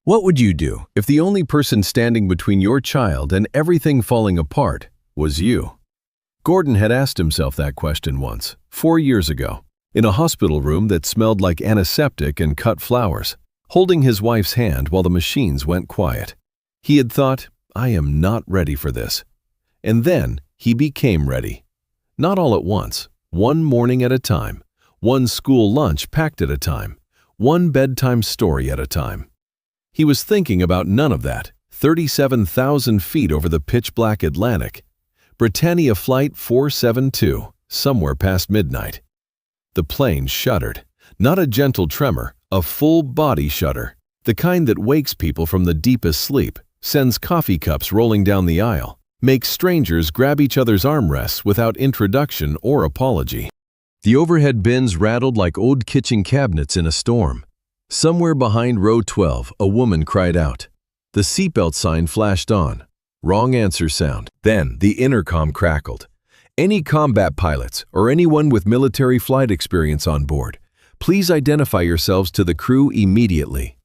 What would you do if the only person standing between your child and everything falling apart was you? Gordon had asked himself that question once, 4 years ago, in a hospital room that smelled like antiseptic and cut flowers, holding his wife's hand while the machines went quiet. He had thought, I am not ready for this. And then he became ready. Not all at once, one morning at a time, one school lunch packed at a time, one bedtime story at a time. He was thinking about none of that, 37,000 feet over the pitch-black Atlantic, Britannia Flight 472, somewhere past midnight. The plane shuddered, not a gentle tremor, a full-body shudder, the kind that wakes people from the deepest sleep, sends coffee cups rolling down the aisle, makes strangers grab each other's armrests without introduction or apology. The overhead bins rattled like old kitchen cabinets in a storm. Somewhere behind row 12, a woman cried out. The seatbelt sign flashed on. Wrong answer sound. Then the intercom crackled. Any combat pilots or anyone with military flight experience on board, please identify yourselves to the crew immediately.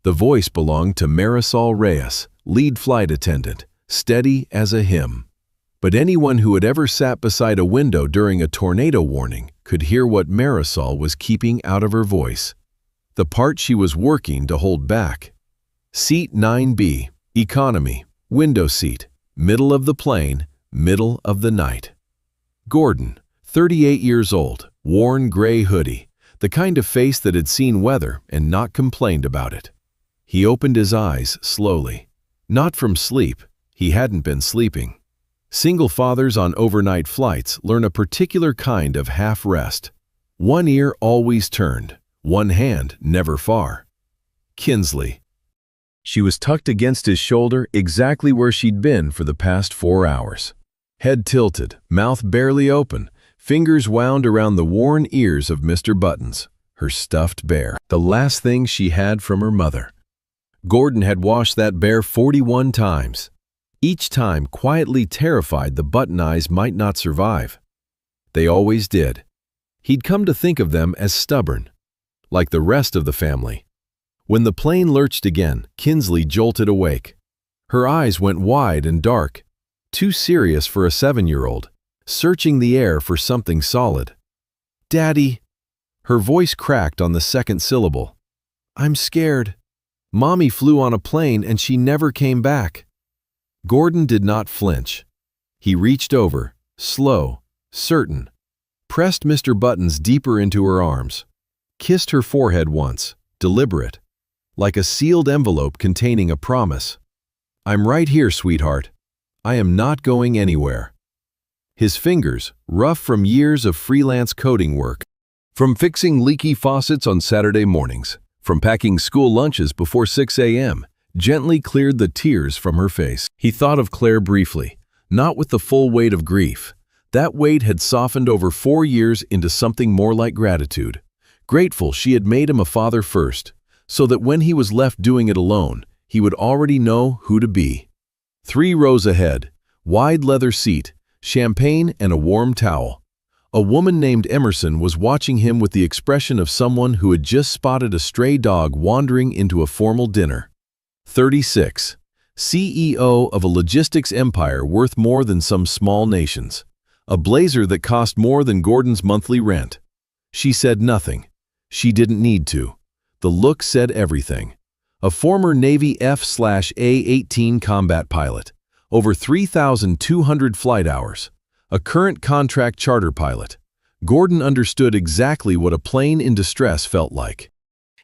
The voice belonged to Marisol Reyes, lead flight attendant, steady as a hymn. But anyone who had ever sat beside a window during a tornado warning could hear what Marisol was keeping out of her voice. The part she was working to hold back. Seat 9B, economy, window seat, middle of the plane, middle of the night. Gordon, 38 years old, worn gray hoodie, the kind of face that had seen weather and not complained about it. He opened his eyes slowly. Not from sleep, he hadn't been sleeping. Single fathers on overnight flights learn a particular kind of half-rest. One ear always turned. One hand never far. Kinsley. She was tucked against his shoulder exactly where she'd been for the past 4 hours. Head tilted, mouth barely open, fingers wound around the worn ears of Mr. Buttons, her stuffed bear, the last thing she had from her mother. Gordon had washed that bear 41 times, each time quietly terrified the Button Eyes might not survive. They always did. He'd come to think of them as stubborn, like the rest of the family. When the plane lurched again, Kinsley jolted awake. Her eyes went wide and dark, too serious for a 7-year-old, searching the air for something solid. "Daddy." Her voice cracked on the second syllable. "I'm scared. Mommy flew on a plane and she never came back." Gordon did not flinch. He reached over, slow, certain, pressed Mr. Buttons deeper into her arms. Kissed her forehead once, deliberate, like a sealed envelope containing a promise. "I'm right here, sweetheart. I am not going anywhere." His fingers, rough from years of freelance coding work, from fixing leaky faucets on Saturday mornings, from packing school lunches before 6 a.m., gently cleared the tears from her face. He thought of Claire briefly, not with the full weight of grief. That weight had softened over 4 years into something more like gratitude. Grateful she had made him a father first, so that when he was left doing it alone, he would already know who to be. 3 rows ahead, wide leather seat, champagne and a warm towel. A woman named Emerson was watching him with the expression of someone who had just spotted a stray dog wandering into a formal dinner. 36. CEO of a logistics empire worth more than some small nations. A blazer that cost more than Gordon's monthly rent. She said nothing. She didn't need to. The look said everything. A former Navy F/A-18 combat pilot. Over 3,200 flight hours. A current contract charter pilot. Gordon understood exactly what a plane in distress felt like.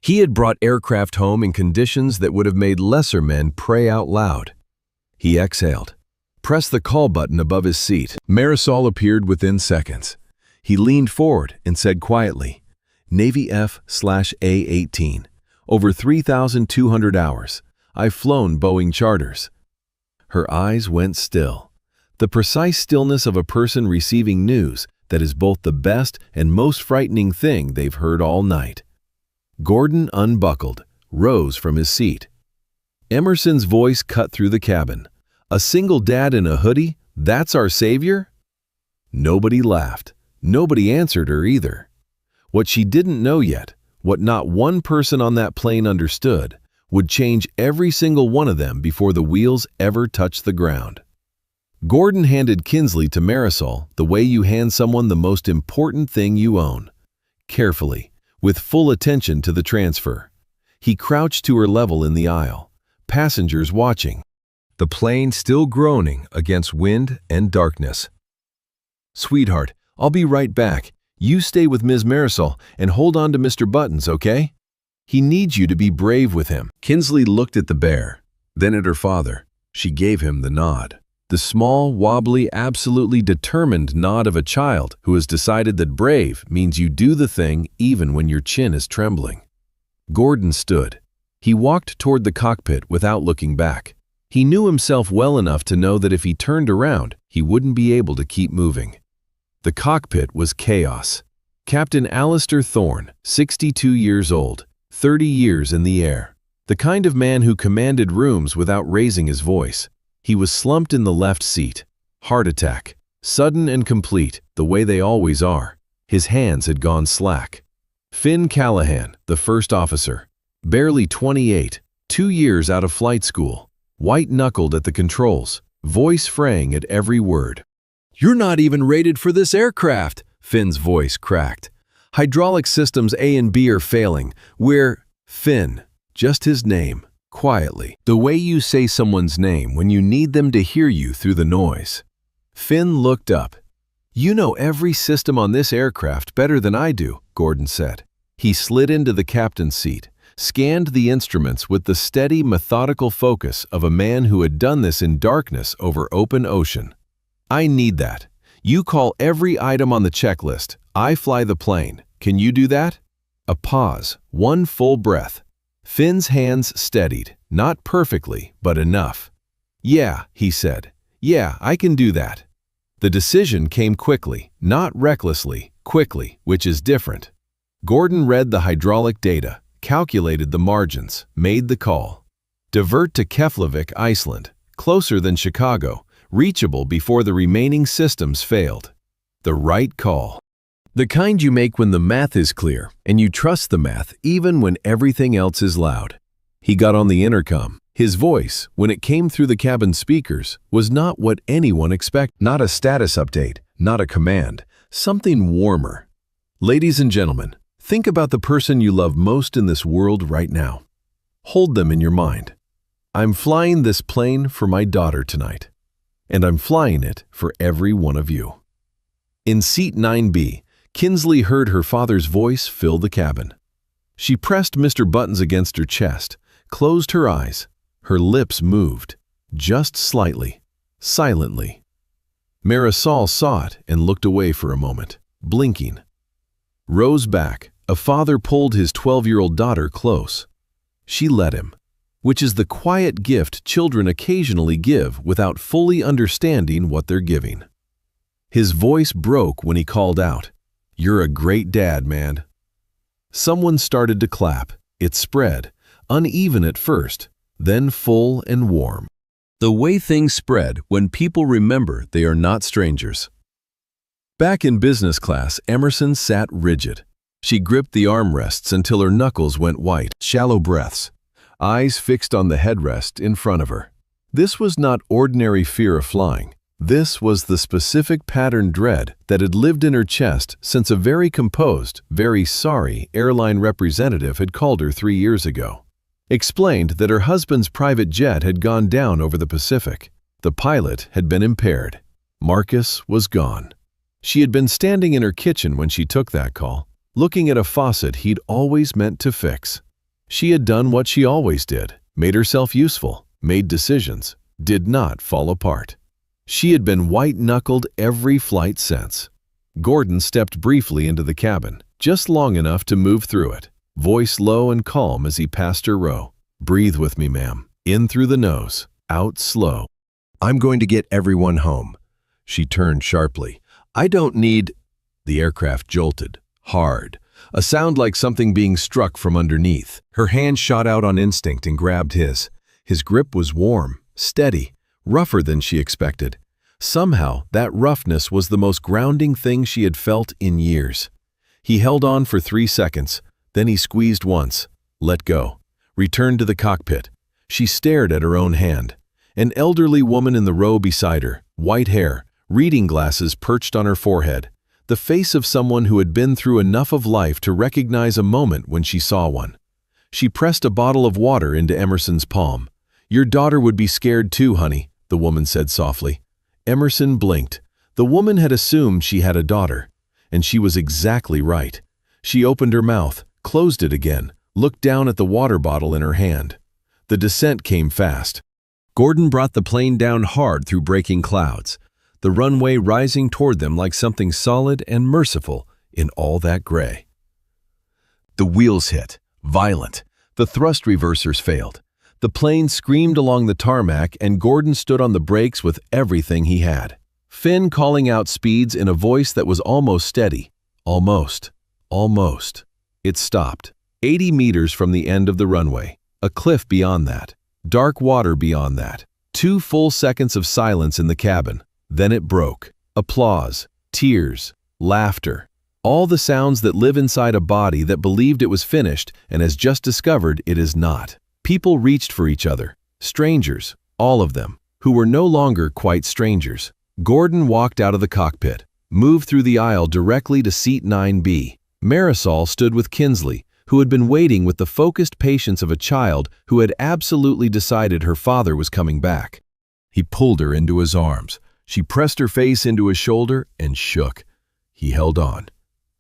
He had brought aircraft home in conditions that would have made lesser men pray out loud. He exhaled. Pressed the call button above his seat. Marisol appeared within seconds. He leaned forward and said quietly, "Navy F/A-18. Over 3,200 hours. I've flown Boeing charters." Her eyes went still. The precise stillness of a person receiving news that is both the best and most frightening thing they've heard all night. Gordon unbuckled, rose from his seat. Emerson's voice cut through the cabin. "A single dad in a hoodie? That's our savior?" Nobody laughed. Nobody answered her either. What she didn't know yet, what not one person on that plane understood, would change every single one of them before the wheels ever touched the ground. Gordon handed Kinsley to Marisol the way you hand someone the most important thing you own. Carefully, with full attention to the transfer. He crouched to her level in the aisle, passengers watching, the plane still groaning against wind and darkness. "Sweetheart, I'll be right back. You stay with Ms. Marisol and hold on to Mr. Buttons, okay? He needs you to be brave with him." Kinsley looked at the bear, then at her father. She gave him the nod. The small, wobbly, absolutely determined nod of a child who has decided that brave means you do the thing even when your chin is trembling. Gordon stood. He walked toward the cockpit without looking back. He knew himself well enough to know that if he turned around, he wouldn't be able to keep moving. The cockpit was chaos. Captain Alistair Thorne, 62 years old, 30 years in the air. The kind of man who commanded rooms without raising his voice. He was slumped in the left seat. Heart attack. Sudden and complete, the way they always are. His hands had gone slack. Finn Callahan, the first officer. Barely 28, 2 years out of flight school. White-knuckled at the controls, voice fraying at every word. "You're not even rated for this aircraft," Finn's voice cracked. "Hydraulic systems A and B are failing. We're—" Finn, just his name, quietly. The way you say someone's name when you need them to hear you through the noise. Finn looked up. "You know every system on this aircraft better than I do," Gordon said. He slid into the captain's seat, scanned the instruments with the steady, methodical focus of a man who had done this in darkness over open ocean. "I need that. You call every item on the checklist. I fly the plane. Can you do that?" A pause, one full breath. Finn's hands steadied, not perfectly, but enough. "Yeah," he said. "Yeah, I can do that." The decision came quickly, not recklessly, quickly, which is different. Gordon read the hydraulic data, calculated the margins, made the call. Divert to Keflavik, Iceland, closer than Chicago, reachable before the remaining systems failed. The right call. The kind you make when the math is clear and you trust the math even when everything else is loud. He got on the intercom. His voice, when it came through the cabin speakers, was not what anyone expected. Not a status update, not a command, something warmer. "Ladies and gentlemen, think about the person you love most in this world right now. Hold them in your mind. I'm flying this plane for my daughter tonight, and I'm flying it for every one of you." In seat 9B, Kinsley heard her father's voice fill the cabin. She pressed Mr. Buttons against her chest, closed her eyes. Her lips moved, just slightly, silently. Marisol saw it and looked away for a moment, blinking. Rose back, a father pulled his 12-year-old daughter close. She let him, which is the quiet gift children occasionally give without fully understanding what they're giving. His voice broke when he called out, "You're a great dad, man." Someone started to clap. It spread, uneven at first, then full and warm. The way things spread when people remember they are not strangers. Back in business class, Emerson sat rigid. She gripped the armrests until her knuckles went white. Shallow breaths, eyes fixed on the headrest in front of her. This was not ordinary fear of flying. This was the specific pattern dread that had lived in her chest since a very composed, very sorry airline representative had called her 3 years ago. Explained that her husband's private jet had gone down over the Pacific. The pilot had been impaired. Marcus was gone. She had been standing in her kitchen when she took that call, looking at a faucet he'd always meant to fix. She had done what she always did, made herself useful, made decisions, did not fall apart. She had been white-knuckled every flight since. Gordon stepped briefly into the cabin, just long enough to move through it, voice low and calm as he passed her row. "Breathe with me, ma'am. In through the nose, out slow. I'm going to get everyone home." She turned sharply. "I don't need—" The aircraft jolted, hard, a sound like something being struck from underneath. Her hand shot out on instinct and grabbed his. His grip was warm, steady, rougher than she expected. Somehow, that roughness was the most grounding thing she had felt in years. He held on for 3 seconds, then he squeezed once, let go, returned to the cockpit. She stared at her own hand. An elderly woman in the row beside her, white hair, reading glasses perched on her forehead, the face of someone who had been through enough of life to recognize a moment when she saw one. She pressed a bottle of water into Emerson's palm. "Your daughter would be scared too, honey," the woman said softly. Emerson blinked. The woman had assumed she had a daughter, and she was exactly right. She opened her mouth, closed it again, looked down at the water bottle in her hand. The descent came fast. Gordon brought the plane down hard through breaking clouds, the runway rising toward them like something solid and merciful in all that gray. The wheels hit, violent. The thrust reversers failed. The plane screamed along the tarmac, and Gordon stood on the brakes with everything he had. Finn calling out speeds in a voice that was almost steady. Almost. Almost. It stopped. 80 meters from the end of the runway. A cliff beyond that. Dark water beyond that. 2 full seconds of silence in the cabin. Then it broke. Applause, tears, laughter. All the sounds that live inside a body that believed it was finished and has just discovered it is not. People reached for each other. Strangers, all of them, who were no longer quite strangers. Gordon walked out of the cockpit, moved through the aisle directly to seat 9B. Marisol stood with Kinsley, who had been waiting with the focused patience of a child who had absolutely decided her father was coming back. He pulled her into his arms. She pressed her face into his shoulder and shook. He held on,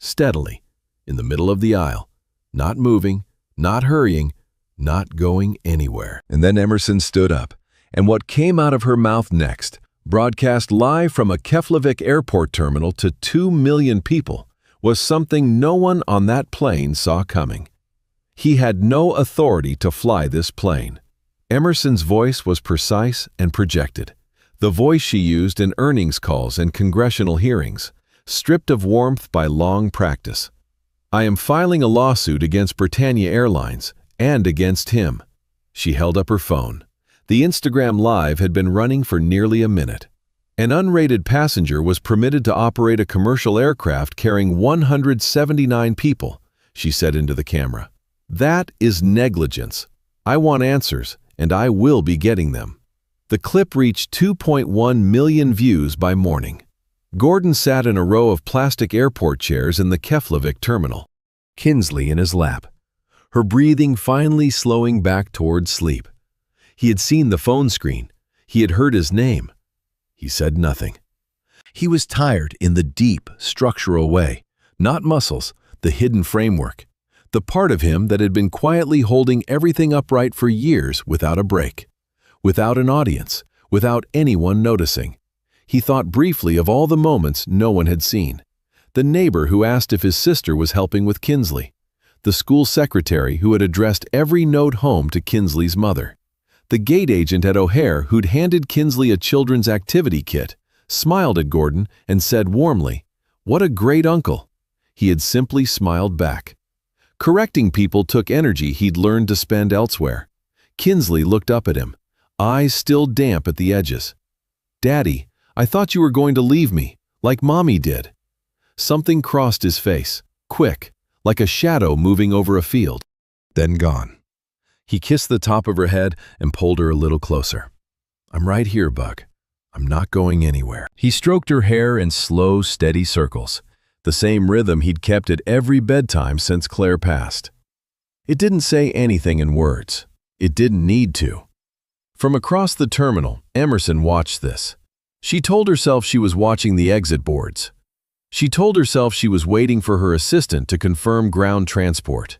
steadily, in the middle of the aisle, not moving, not hurrying, not going anywhere. And then Emerson stood up, and what came out of her mouth next, broadcast live from a Keflavik airport terminal to 2 million people, was something no one on that plane saw coming. He had no authority to fly this plane. Emerson's voice was precise and projected. The voice she used in earnings calls and congressional hearings, stripped of warmth by long practice. "I am filing a lawsuit against Britannia Airlines and against him." She held up her phone. The Instagram Live had been running for nearly a minute. An unrated passenger was permitted to operate a commercial aircraft carrying 179 people, she said into the camera. "That is negligence. I want answers, and I will be getting them." The clip reached 2.1 million views by morning. Gordon sat in a row of plastic airport chairs in the Keflavik terminal, Kinsley in his lap, her breathing finally slowing back towards sleep. He had seen the phone screen. He had heard his name. He said nothing. He was tired in the deep, structural way, not muscles, the hidden framework, the part of him that had been quietly holding everything upright for years without a break. Without an audience, without anyone noticing. He thought briefly of all the moments no one had seen. The neighbor who asked if his sister was helping with Kinsley. The school secretary who had addressed every note home to Kinsley's mother. The gate agent at O'Hare who'd handed Kinsley a children's activity kit, smiled at Gordon and said warmly, "What a great uncle." He had simply smiled back. Correcting people took energy he'd learned to spend elsewhere. Kinsley looked up at him, eyes still damp at the edges. "Daddy, I thought you were going to leave me, like Mommy did." Something crossed his face, quick, like a shadow moving over a field, then gone. He kissed the top of her head and pulled her a little closer. "I'm right here, Buck. I'm not going anywhere." He stroked her hair in slow, steady circles, the same rhythm he'd kept at every bedtime since Claire passed. It didn't say anything in words. It didn't need to. From across the terminal, Emerson watched this. She told herself she was watching the exit boards. She told herself she was waiting for her assistant to confirm ground transport.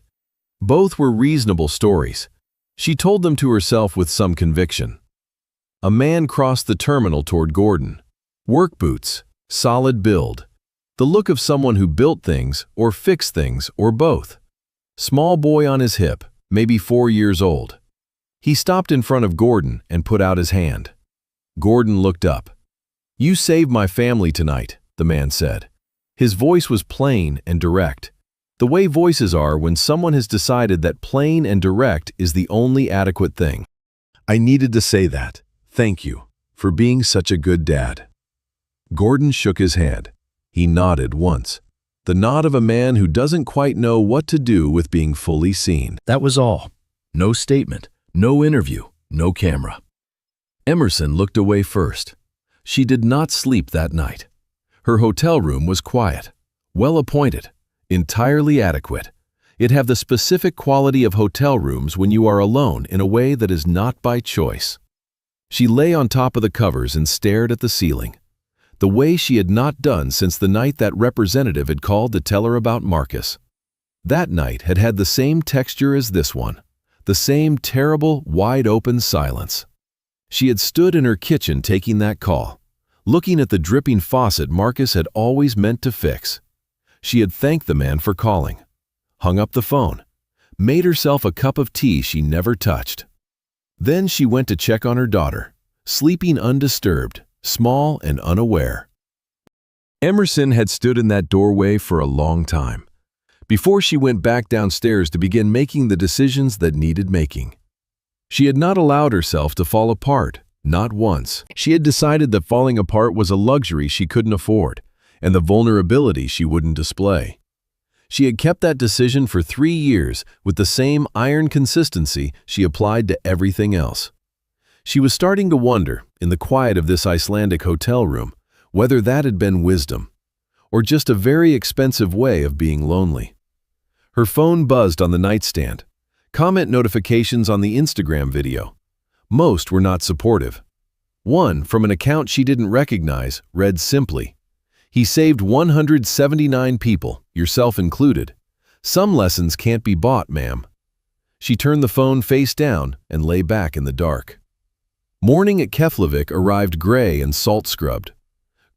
Both were reasonable stories. She told them to herself with some conviction. A man crossed the terminal toward Gordon. Work boots, solid build. The look of someone who built things or fixed things or both. Small boy on his hip, maybe 4 years old. He stopped in front of Gordon and put out his hand. Gordon looked up. "You saved my family tonight," the man said. His voice was plain and direct. The way voices are when someone has decided that plain and direct is the only adequate thing. "I needed to say that. Thank you for being such a good dad." Gordon shook his head. He nodded once. The nod of a man who doesn't quite know what to do with being fully seen. That was all. No statement, no interview, no camera. Emerson looked away first. She did not sleep that night. Her hotel room was quiet, well-appointed, entirely adequate. It have the specific quality of hotel rooms when you are alone in a way that is not by choice. She lay on top of the covers and stared at the ceiling, the way she had not done since the night that representative had called to tell her about Marcus. That night had had the same texture as this one, the same terrible, wide-open silence. She had stood in her kitchen taking that call, looking at the dripping faucet Marcus had always meant to fix. She had thanked the man for calling, hung up the phone, made herself a cup of tea she never touched. Then she went to check on her daughter, sleeping undisturbed, small and unaware. Emerson had stood in that doorway for a long time, before she went back downstairs to begin making the decisions that needed making. She had not allowed herself to fall apart, not once. She had decided that falling apart was a luxury she couldn't afford, and the vulnerability she wouldn't display. She had kept that decision for 3 years with the same iron consistency she applied to everything else. She was starting to wonder, in the quiet of this Icelandic hotel room, whether that had been wisdom, or just a very expensive way of being lonely. Her phone buzzed on the nightstand. Comment notifications on the Instagram video. Most were not supportive. One, from an account she didn't recognize, read simply, "He saved 179 people, yourself included. Some lessons can't be bought, ma'am." She turned the phone face down and lay back in the dark. Morning at Keflavik arrived gray and salt-scrubbed.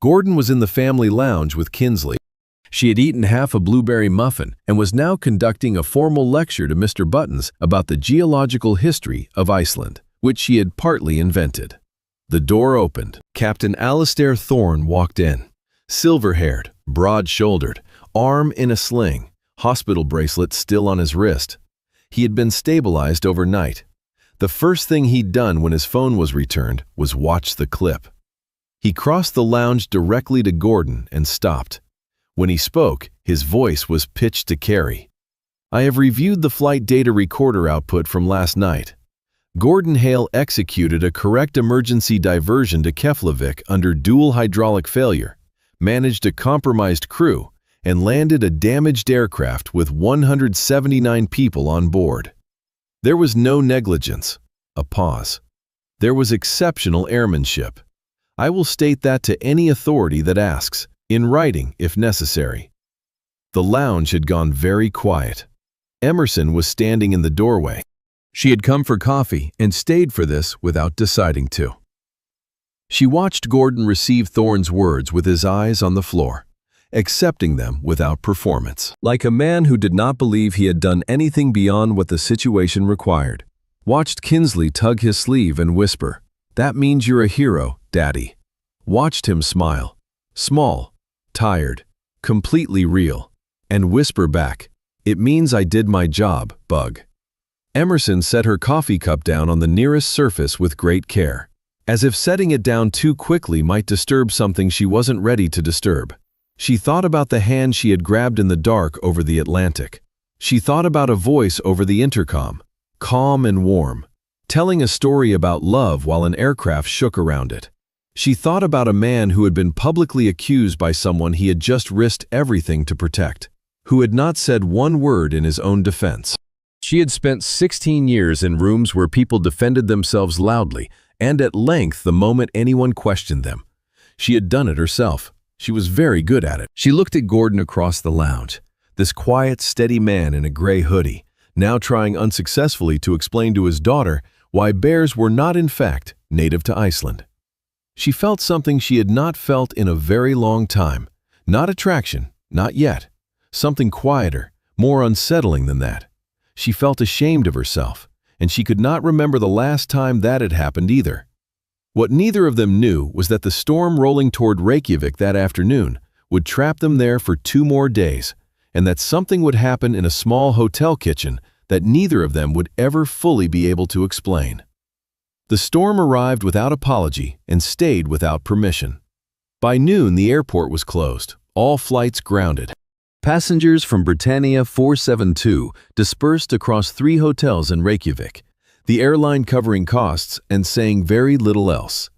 Gordon was in the family lounge with Kinsley. She had eaten half a blueberry muffin and was now conducting a formal lecture to Mr. Buttons about the geological history of Iceland, which she had partly invented. The door opened. Captain Alistair Thorne walked in. Silver-haired, broad-shouldered, arm in a sling, hospital bracelet still on his wrist. He had been stabilized overnight. The first thing he'd done when his phone was returned was watch the clip. He crossed the lounge directly to Gordon and stopped. When he spoke, his voice was pitched to carry. "I have reviewed the flight data recorder output from last night. Gordon Hale executed a correct emergency diversion to Keflavik under dual hydraulic failure, managed a compromised crew, and landed a damaged aircraft with 179 people on board. There was no negligence." A pause. "There was exceptional airmanship. I will state that to any authority that asks, in writing if necessary." The lounge had gone very quiet. Emerson was standing in the doorway. She had come for coffee and stayed for this without deciding to. She watched Gordon receive Thorne's words with his eyes on the floor, accepting them without performance. Like a man who did not believe he had done anything beyond what the situation required. Watched Kinsley tug his sleeve and whisper, "That means you're a hero, Daddy." Watched him smile, small, tired, completely real, and whisper back, "It means I did my job, Bug." Emerson set her coffee cup down on the nearest surface with great care, as if setting it down too quickly might disturb something she wasn't ready to disturb. She thought about the hand she had grabbed in the dark over the Atlantic. She thought about a voice over the intercom, calm and warm, telling a story about love while an aircraft shook around it. She thought about a man who had been publicly accused by someone he had just risked everything to protect, who had not said one word in his own defense. She had spent 16 years in rooms where people defended themselves loudly and at length the moment anyone questioned them. She had done it herself. She was very good at it. She looked at Gordon across the lounge, this quiet, steady man in a gray hoodie, now trying unsuccessfully to explain to his daughter why bears were not in fact native to Iceland. She felt something she had not felt in a very long time. Not attraction, not yet. Something quieter, more unsettling than that. She felt ashamed of herself, and she could not remember the last time that had happened either. What neither of them knew was that the storm rolling toward Reykjavik that afternoon would trap them there for 2 more days, and that something would happen in a small hotel kitchen that neither of them would ever fully be able to explain. The storm arrived without apology and stayed without permission. By noon, the airport was closed, all flights grounded. Passengers from Britannia 472 dispersed across 3 hotels in Reykjavik, the airline covering costs and saying very little else.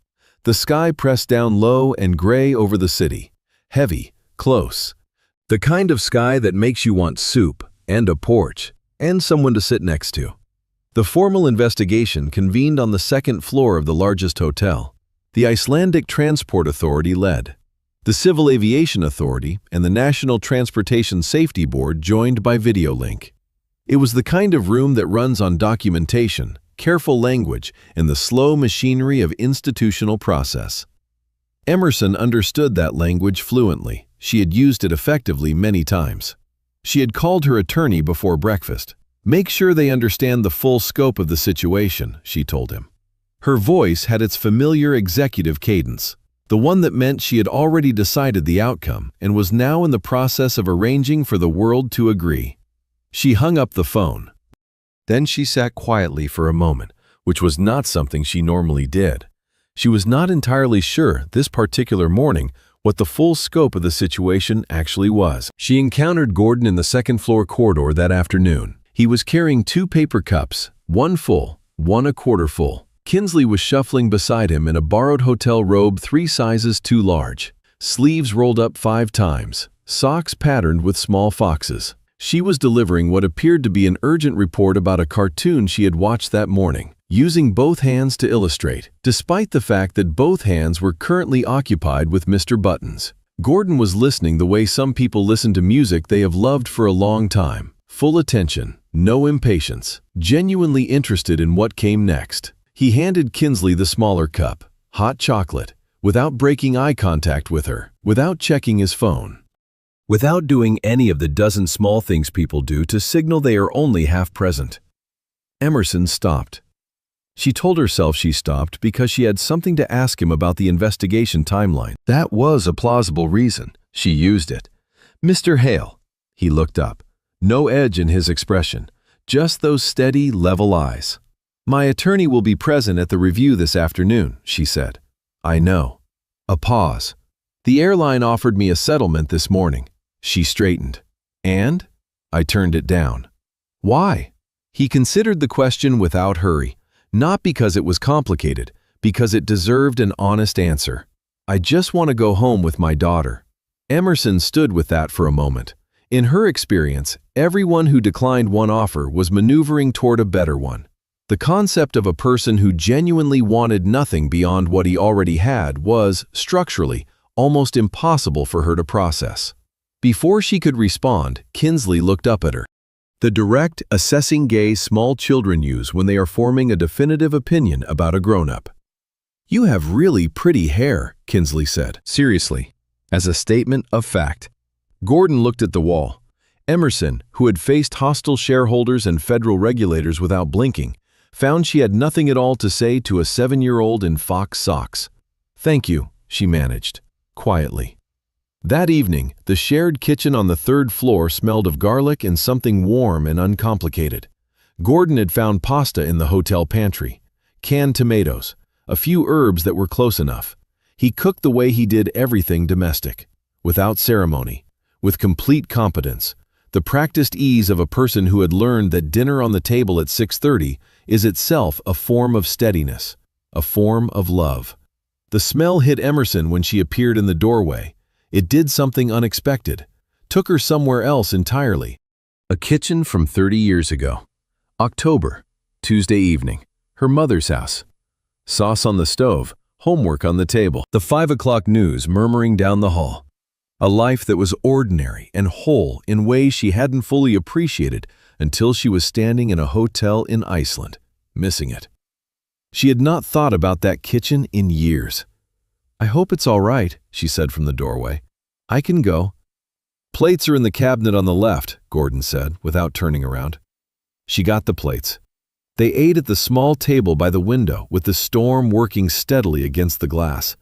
The sky pressed down low and gray over the city, heavy, close. The kind of sky that makes you want soup and a porch and someone to sit next to. The formal investigation convened on the 2nd floor of the largest hotel. The Icelandic Transport Authority led. The Civil Aviation Authority and the National Transportation Safety Board joined by video link. It was the kind of room that runs on documentation, careful language, and the slow machinery of institutional process. Emerson understood that language fluently. She had used it effectively many times. She had called her attorney before breakfast. "Make sure they understand the full scope of the situation," she told him. Her voice had its familiar executive cadence, the one that meant she had already decided the outcome and was now in the process of arranging for the world to agree. She hung up the phone. Then she sat quietly for a moment, which was not something she normally did. She was not entirely sure this particular morning what the full scope of the situation actually was. She encountered Gordon in the 2nd floor corridor that afternoon. He was carrying 2 paper cups, one full, one a quarter full. Kinsley was shuffling beside him in a borrowed hotel robe 3 sizes too large, sleeves rolled up 5 times, socks patterned with small foxes. She was delivering what appeared to be an urgent report about a cartoon she had watched that morning, using both hands to illustrate, despite the fact that both hands were currently occupied with Mr. Buttons. Gordon was listening the way some people listen to music they have loved for a long time, full attention, no impatience, genuinely interested in what came next. He handed Kinsley the smaller cup, hot chocolate, without breaking eye contact with her, without checking his phone, without doing any of the dozen small things people do to signal they are only half present. Emerson stopped. She told herself she stopped because she had something to ask him about the investigation timeline. That was a plausible reason. She used it. "Mr. Hale." He looked up. No edge in his expression, just those steady, level eyes. "My attorney will be present at the review this afternoon," she said. "I know." A pause. "The airline offered me a settlement this morning." She straightened. "And?" "I turned it down." "Why?" He considered the question without hurry, not because it was complicated, because it deserved an honest answer. "I just want to go home with my daughter." Emerson stood with that for a moment. In her experience, everyone who declined one offer was maneuvering toward a better one. The concept of a person who genuinely wanted nothing beyond what he already had was, structurally, almost impossible for her to process. Before she could respond, Kinsley looked up at her. The direct, assessing gaze small children use when they are forming a definitive opinion about a grown-up. "You have really pretty hair," Kinsley said, seriously, as a statement of fact. Gordon looked at the wall. Emerson, who had faced hostile shareholders and federal regulators without blinking, found she had nothing at all to say to a 7-year-old in fox socks. "Thank you," she managed, quietly. That evening, the shared kitchen on the 3rd floor smelled of garlic and something warm and uncomplicated. Gordon had found pasta in the hotel pantry, canned tomatoes, a few herbs that were close enough. He cooked the way he did everything domestic, without ceremony, with complete competence, the practiced ease of a person who had learned that dinner on the table at 6:30 is itself a form of steadiness, a form of love. The smell hit Emerson when she appeared in the doorway. It did something unexpected, took her somewhere else entirely. A kitchen from 30 years ago. October, Tuesday evening, her mother's house. Sauce on the stove, homework on the table, the 5 o'clock news murmuring down the hall. A life that was ordinary and whole in ways she hadn't fully appreciated until she was standing in a hotel in Iceland, missing it. She had not thought about that kitchen in years. "I hope it's all right," she said from the doorway. "I can go." "Plates are in the cabinet on the left," Gordon said, without turning around. She got the plates. They ate at the small table by the window with the storm working steadily against the glass.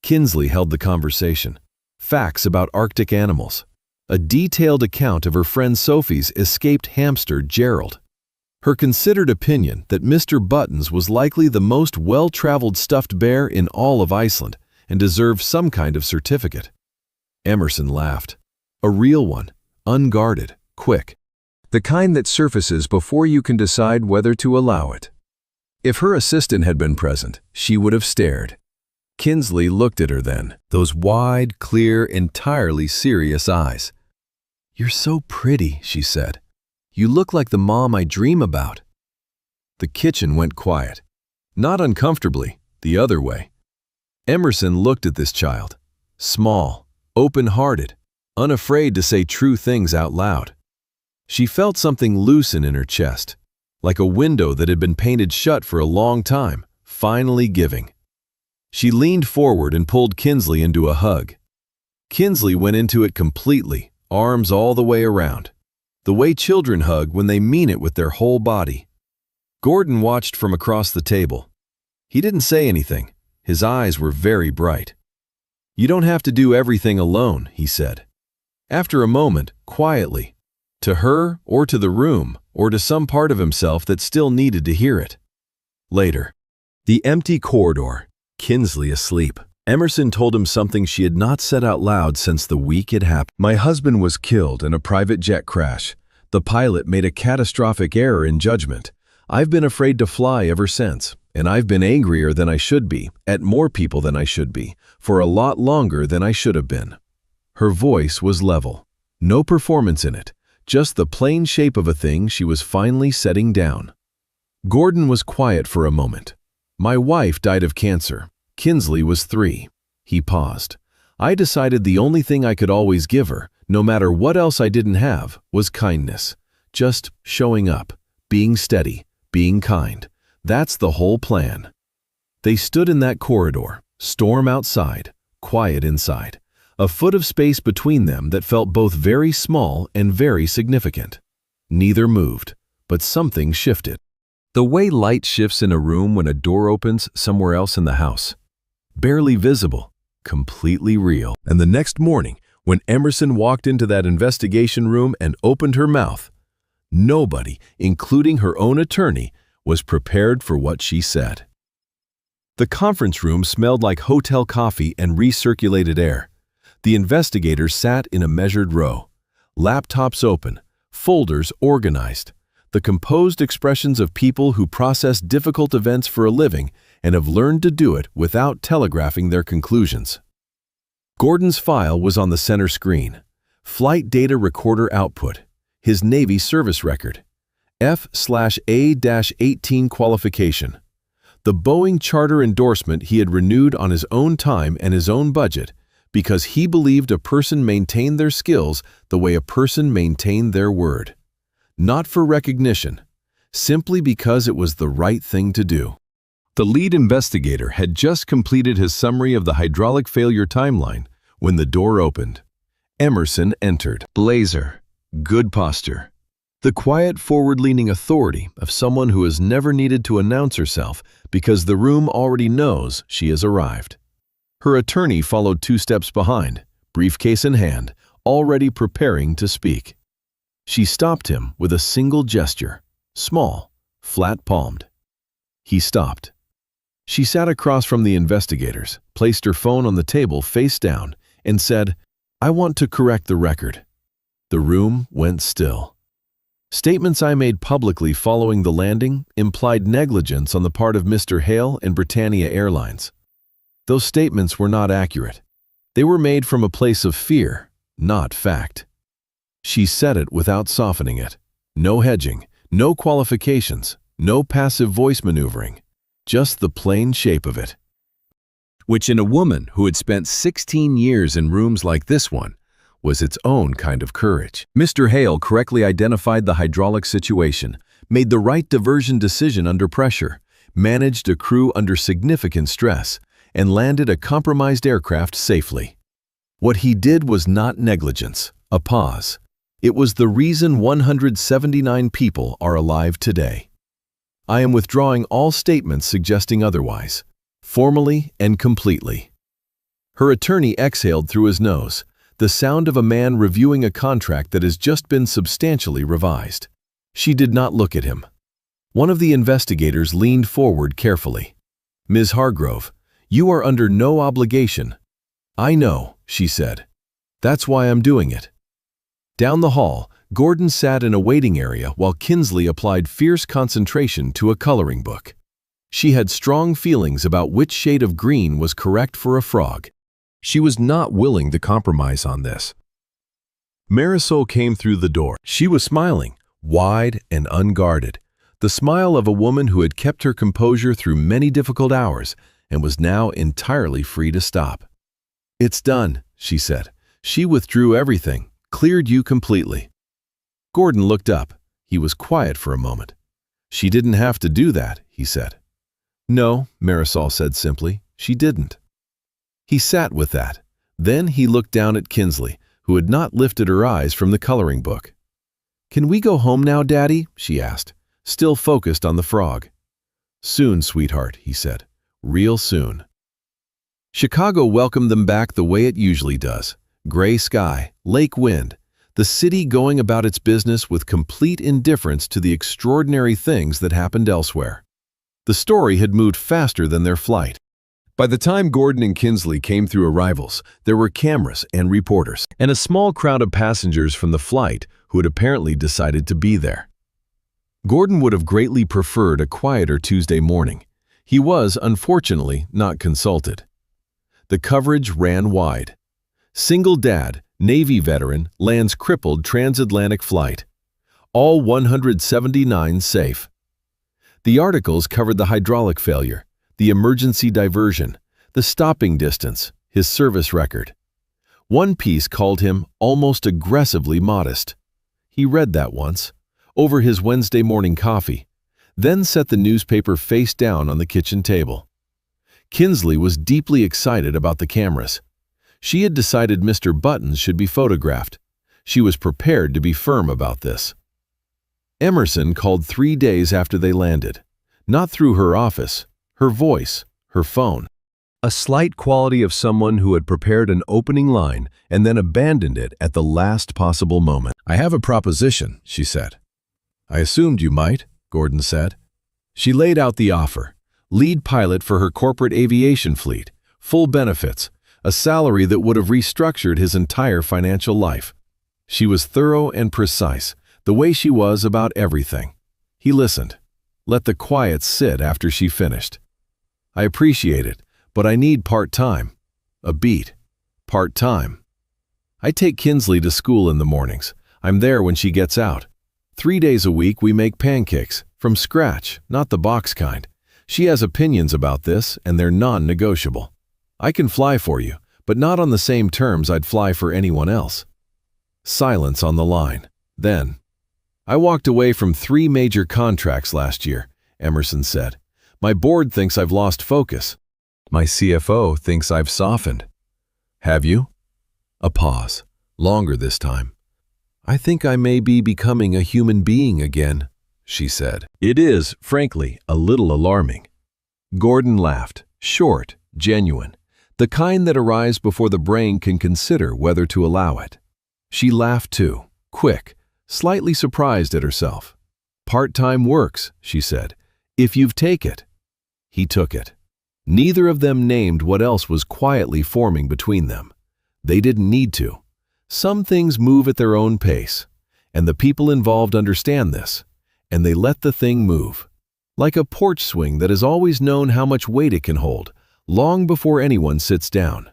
Kinsley held the conversation. Facts about Arctic animals. A detailed account of her friend Sophie's escaped hamster, Gerald. Her considered opinion that Mr. Buttons was likely the most well-traveled stuffed bear in all of Iceland and deserved some kind of certificate. Emerson laughed. A real one, unguarded, quick. The kind that surfaces before you can decide whether to allow it. If her assistant had been present, she would have stared. Kinsley looked at her then, those wide, clear, entirely serious eyes. "You're so pretty," she said. "You look like the mom I dream about." The kitchen went quiet. Not uncomfortably, the other way. Emerson looked at this child. Small, open-hearted, unafraid to say true things out loud. She felt something loosen in her chest, like a window that had been painted shut for a long time, finally giving. She leaned forward and pulled Kinsley into a hug. Kinsley went into it completely, arms all the way around, the way children hug when they mean it with their whole body. Gordon watched from across the table. He didn't say anything. His eyes were very bright. "You don't have to do everything alone," he said. After a moment, quietly, to her or to the room or to some part of himself that still needed to hear it. Later, the empty corridor, Kinsley asleep. Emerson told him something she had not said out loud since the week it happened. "My husband was killed in a private jet crash. The pilot made a catastrophic error in judgment. I've been afraid to fly ever since, and I've been angrier than I should be, at more people than I should be, for a lot longer than I should have been." Her voice was level. No performance in it, just the plain shape of a thing she was finally setting down. Gordon was quiet for a moment. "My wife died of cancer. Kinsley was 3. He paused. "I decided the only thing I could always give her, no matter what else I didn't have, was kindness. Just showing up, being steady, being kind. That's the whole plan." They stood in that corridor, storm outside, quiet inside, a foot of space between them that felt both very small and very significant. Neither moved, but something shifted. The way light shifts in a room when a door opens somewhere else in the house. Barely visible, completely real. And the next morning, when Emerson walked into that investigation room and opened her mouth, nobody, including her own attorney, was prepared for what she said. The conference room smelled like hotel coffee and recirculated air. The investigators sat in a measured row, laptops open, folders organized, the composed expressions of people who process difficult events for a living and have learned to do it without telegraphing their conclusions. Gordon's file was on the center screen. Flight data recorder output, his Navy service record, F/A-18 qualification, the Boeing charter endorsement he had renewed on his own time and his own budget because he believed a person maintained their skills the way a person maintained their word. Not for recognition, simply because it was the right thing to do. The lead investigator had just completed his summary of the hydraulic failure timeline when the door opened. Emerson entered. Blazer, good posture. The quiet, forward-leaning authority of someone who has never needed to announce herself because the room already knows she has arrived. Her attorney followed 2 steps behind, briefcase in hand, already preparing to speak. She stopped him with a single gesture, small, flat-palmed. He stopped. She sat across from the investigators, placed her phone on the table face down, and said, "I want to correct the record." The room went still. Statements I made publicly following the landing implied negligence on the part of Mr. Hale and Britannia Airlines. Those statements were not accurate. They were made from a place of fear, not fact. She said it without softening it. No hedging, no qualifications, no passive voice maneuvering, just the plain shape of it. Which in a woman who had spent 16 years in rooms like this one, was its own kind of courage. Mr. Hale correctly identified the hydraulic situation, made the right diversion decision under pressure, managed a crew under significant stress, and landed a compromised aircraft safely. What he did was not negligence, a pause. It was the reason 179 people are alive today. I am withdrawing all statements suggesting otherwise, formally and completely. Her attorney exhaled through his nose, the sound of a man reviewing a contract that has just been substantially revised. She did not look at him. One of the investigators leaned forward carefully. "Ms. Hargrove, you are under no obligation." "I know," she said. "That's why I'm doing it." Down the hall, Gordon sat in a waiting area while Kinsley applied fierce concentration to a coloring book. She had strong feelings about which shade of green was correct for a frog. She was not willing to compromise on this. Marisol came through the door. She was smiling, wide and unguarded, the smile of a woman who had kept her composure through many difficult hours and was now entirely free to stop. "It's done," she said. "She withdrew everything, cleared you completely." Gordon looked up. He was quiet for a moment. "She didn't have to do that," he said. "No," Marisol said simply, "she didn't." He sat with that. Then he looked down at Kinsley, who had not lifted her eyes from the coloring book. "Can we go home now, Daddy?" she asked, still focused on the frog. "Soon, sweetheart," he said. "Real soon." Chicago welcomed them back the way it usually does. Gray sky, lake wind, the city going about its business with complete indifference to the extraordinary things that happened elsewhere. The story had moved faster than their flight. By the time Gordon and Kinsley came through arrivals, there were cameras and reporters, and a small crowd of passengers from the flight who had apparently decided to be there. Gordon would have greatly preferred a quieter Tuesday morning. He was, unfortunately, not consulted. The coverage ran wide. Single dad, Navy veteran, lands crippled transatlantic flight. All 179 safe. The articles covered the hydraulic failure, the emergency diversion, the stopping distance, his service record. One piece called him almost aggressively modest. He read that once, over his Wednesday morning coffee, then set the newspaper face down on the kitchen table. Kinsley was deeply excited about the cameras. She had decided Mr. Buttons should be photographed. She was prepared to be firm about this. Emerson called 3 days after they landed. Not through her office, her voice, her phone. A slight quality of someone who had prepared an opening line and then abandoned it at the last possible moment. "I have a proposition," she said. "I assumed you might," Gordon said. She laid out the offer. Lead pilot for her corporate aviation fleet, full benefits, a salary that would have restructured his entire financial life. She was thorough and precise, the way she was about everything. He listened. Let the quiet sit after she finished. "I appreciate it, but I need part-time." A beat. Part-time. "I take Kinsley to school in the mornings. I'm there when she gets out. 3 days a week we make pancakes, from scratch, not the box kind. She has opinions about this, and they're non-negotiable. I can fly for you, but not on the same terms I'd fly for anyone else." Silence on the line. Then, "I walked away from 3 major contracts last year," Emerson said. "My board thinks I've lost focus. My CFO thinks I've softened." "Have you?" A pause, longer this time. "I think I may be becoming a human being again," she said. "It is, frankly, a little alarming." Gordon laughed, short, genuine, the kind that arrives before the brain can consider whether to allow it. She laughed too, quick, slightly surprised at herself. "Part-time works," she said, "if you've take it." He took it. Neither of them named what else was quietly forming between them. They didn't need to. Some things move at their own pace, and the people involved understand this, and they let the thing move. Like a porch swing that has always known how much weight it can hold, long before anyone sits down.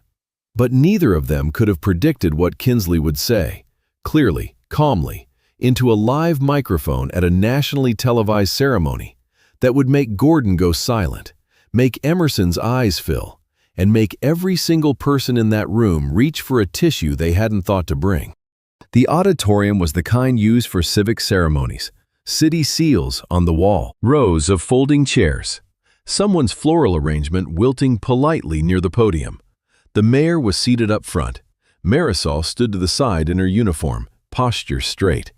But neither of them could have predicted what Kinsley would say, clearly, calmly, into a live microphone at a nationally televised ceremony that would make Gordon go silent, make Emerson's eyes fill, and make every single person in that room reach for a tissue they hadn't thought to bring. The auditorium was the kind used for civic ceremonies. City seals on the wall, rows of folding chairs, someone's floral arrangement wilting politely near the podium. The mayor was seated up front. Marisol stood to the side in her uniform, posture straight.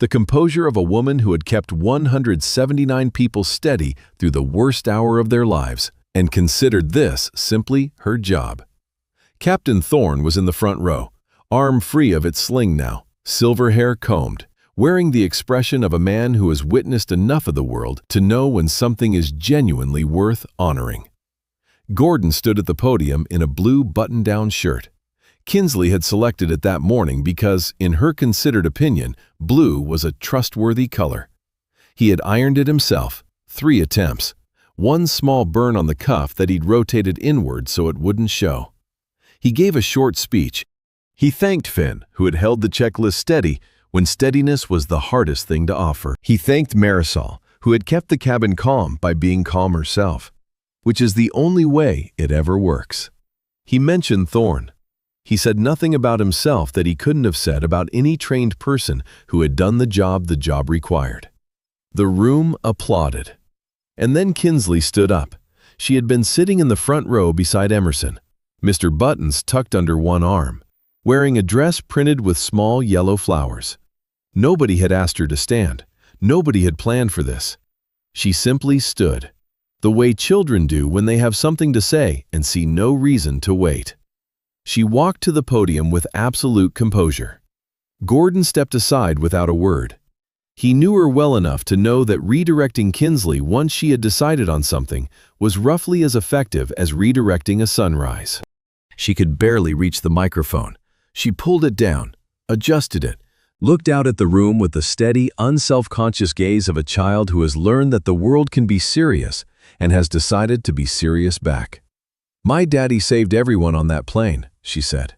The composure of a woman who had kept 179 people steady through the worst hour of their lives and considered this simply her job. Captain Thorne was in the front row, arm free of its sling now, silver hair combed, wearing the expression of a man who has witnessed enough of the world to know when something is genuinely worth honoring. Gordon stood at the podium in a blue button-down shirt. Kinsley had selected it that morning because, in her considered opinion, blue was a trustworthy color. He had ironed it himself, 3 attempts, one small burn on the cuff that he'd rotated inward so it wouldn't show. He gave a short speech. He thanked Finn, who had held the checklist steady when steadiness was the hardest thing to offer. He thanked Marisol, who had kept the cabin calm by being calm herself, which is the only way it ever works. He mentioned Thorne. He said nothing about himself that he couldn't have said about any trained person who had done the job required. The room applauded. And then Kinsley stood up. She had been sitting in the front row beside Emerson, Mr. Buttons tucked under one arm, wearing a dress printed with small yellow flowers. Nobody had asked her to stand. Nobody had planned for this. She simply stood, the way children do when they have something to say and see no reason to wait. She walked to the podium with absolute composure. Gordon stepped aside without a word. He knew her well enough to know that redirecting Kinsley once she had decided on something was roughly as effective as redirecting a sunrise. She could barely reach the microphone. She pulled it down, adjusted it, looked out at the room with the steady, unself-conscious gaze of a child who has learned that the world can be serious and has decided to be serious back. "My daddy saved everyone on that plane," she said.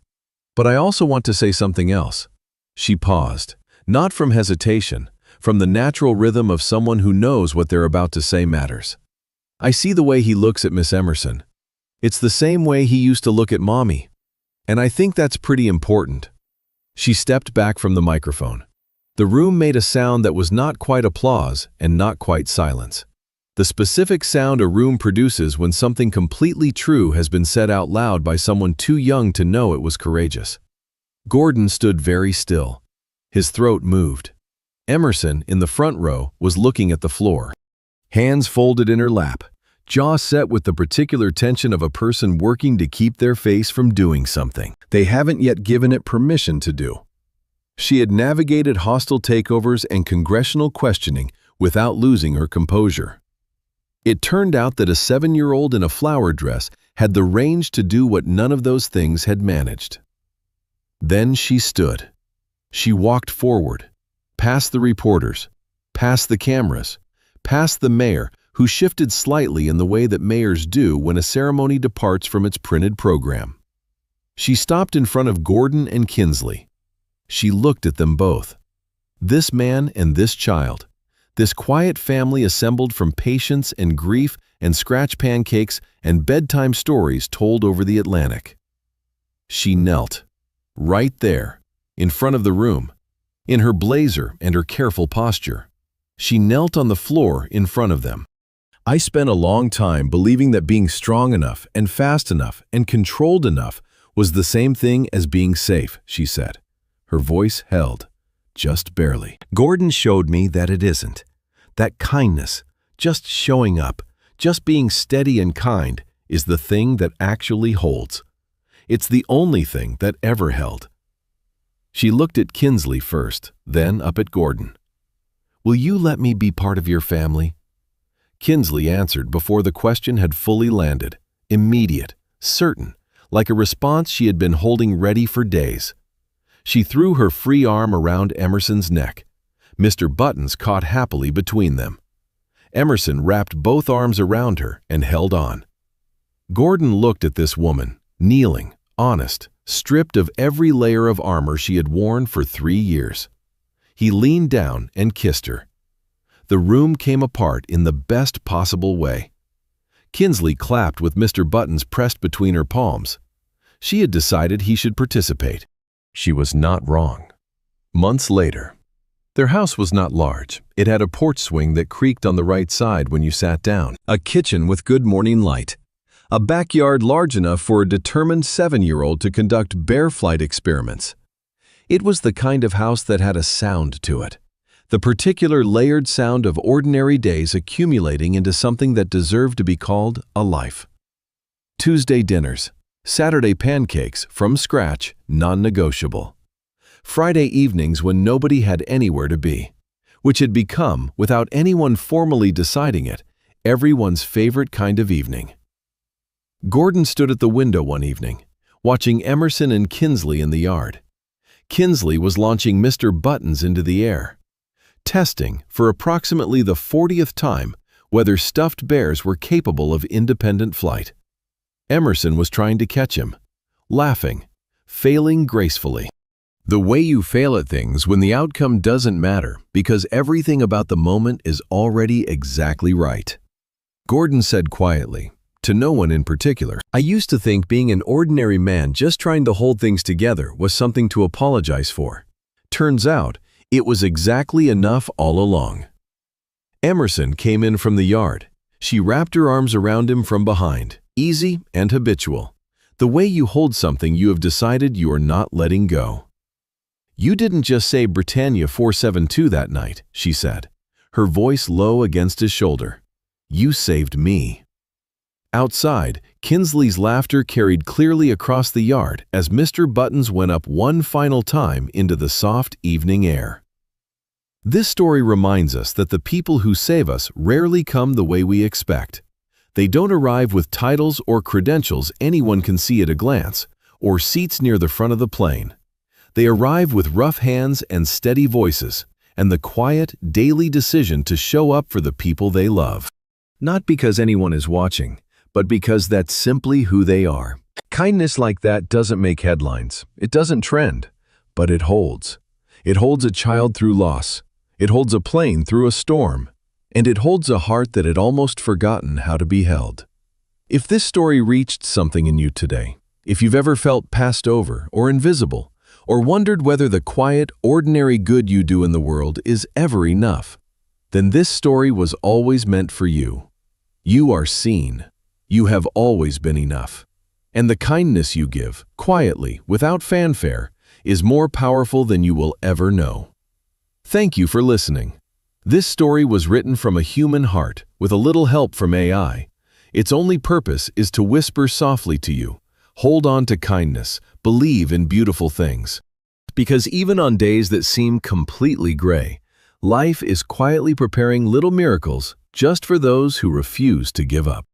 "But I also want to say something else." She paused, not from hesitation, from the natural rhythm of someone who knows what they're about to say matters. "I see the way he looks at Miss Emerson. It's the same way he used to look at Mommy. And I think that's pretty important." She stepped back from the microphone. The room made a sound that was not quite applause and not quite silence. The specific sound a room produces when something completely true has been said out loud by someone too young to know it was courageous. Gordon stood very still. His throat moved. Emerson, in the front row, was looking at the floor. Hands folded in her lap, jaw set with the particular tension of a person working to keep their face from doing something they haven't yet given it permission to do. She had navigated hostile takeovers and congressional questioning without losing her composure. It turned out that a 7-year-old in a flower dress had the range to do what none of those things had managed. Then she stood. She walked forward, past the reporters, past the cameras, past the mayor, who shifted slightly in the way that mayors do when a ceremony departs from its printed program. She stopped in front of Gordon and Kinsley. She looked at them both. This man and this child, this quiet family assembled from patience and grief and scratch pancakes and bedtime stories told over the Atlantic. She knelt, right there, in front of the room, in her blazer and her careful posture. She knelt on the floor in front of them. "I spent a long time believing that being strong enough and fast enough and controlled enough was the same thing as being safe," she said. Her voice held, just barely. "Gordon showed me that it isn't. That kindness, just showing up, just being steady and kind, is the thing that actually holds. It's the only thing that ever held." She looked at Kinsley first, then up at Gordon. "Will you let me be part of your family?" Kinsley answered before the question had fully landed, immediate, certain, like a response she had been holding ready for days. She threw her free arm around Emerson's neck. Mr. Buttons caught happily between them. Emerson wrapped both arms around her and held on. Gordon looked at this woman, kneeling, honest, stripped of every layer of armor she had worn for 3 years. He leaned down and kissed her. The room came apart in the best possible way. Kinsley clapped with Mr. Buttons pressed between her palms. She had decided he should participate. She was not wrong. Months later. Their house was not large. It had a porch swing that creaked on the right side when you sat down, a kitchen with good morning light, a backyard large enough for a determined 7-year-old to conduct bear flight experiments. It was the kind of house that had a sound to it, the particular layered sound of ordinary days accumulating into something that deserved to be called a life. Tuesday dinners, Saturday pancakes, from scratch, non-negotiable. Friday evenings when nobody had anywhere to be, which had become, without anyone formally deciding it, everyone's favorite kind of evening. Gordon stood at the window one evening, watching Emerson and Kinsley in the yard. Kinsley was launching Mr. Buttons into the air, testing, for approximately the 40th time, whether stuffed bears were capable of independent flight. Emerson was trying to catch him, laughing, failing gracefully. The way you fail at things when the outcome doesn't matter because everything about the moment is already exactly right. Gordon said quietly, to no one in particular, I used to think being an ordinary man just trying to hold things together was something to apologize for. Turns out, it was exactly enough all along. Emerson came in from the yard. She wrapped her arms around him from behind, easy and habitual. The way you hold something you have decided you are not letting go. You didn't just say Britannia 472 that night, she said, her voice low against his shoulder. You saved me. Outside, Kinsley's laughter carried clearly across the yard as Mr. Buttons went up one final time into the soft evening air. This story reminds us that the people who save us rarely come the way we expect. They don't arrive with titles or credentials anyone can see at a glance, or seats near the front of the plane. They arrive with rough hands and steady voices, and the quiet, daily decision to show up for the people they love. Not because anyone is watching, but because that's simply who they are. Kindness like that doesn't make headlines. It doesn't trend, but it holds. It holds a child through loss. It holds a plane through a storm. And it holds a heart that had almost forgotten how to be held. If this story reached something in you today, if you've ever felt passed over or invisible, or wondered whether the quiet, ordinary good you do in the world is ever enough, then this story was always meant for you. You are seen. You have always been enough. And the kindness you give, quietly, without fanfare, is more powerful than you will ever know. Thank you for listening. This story was written from a human heart with a little help from AI. Its only purpose is to whisper softly to you, hold on to kindness, believe in beautiful things. Because even on days that seem completely gray, life is quietly preparing little miracles just for those who refuse to give up.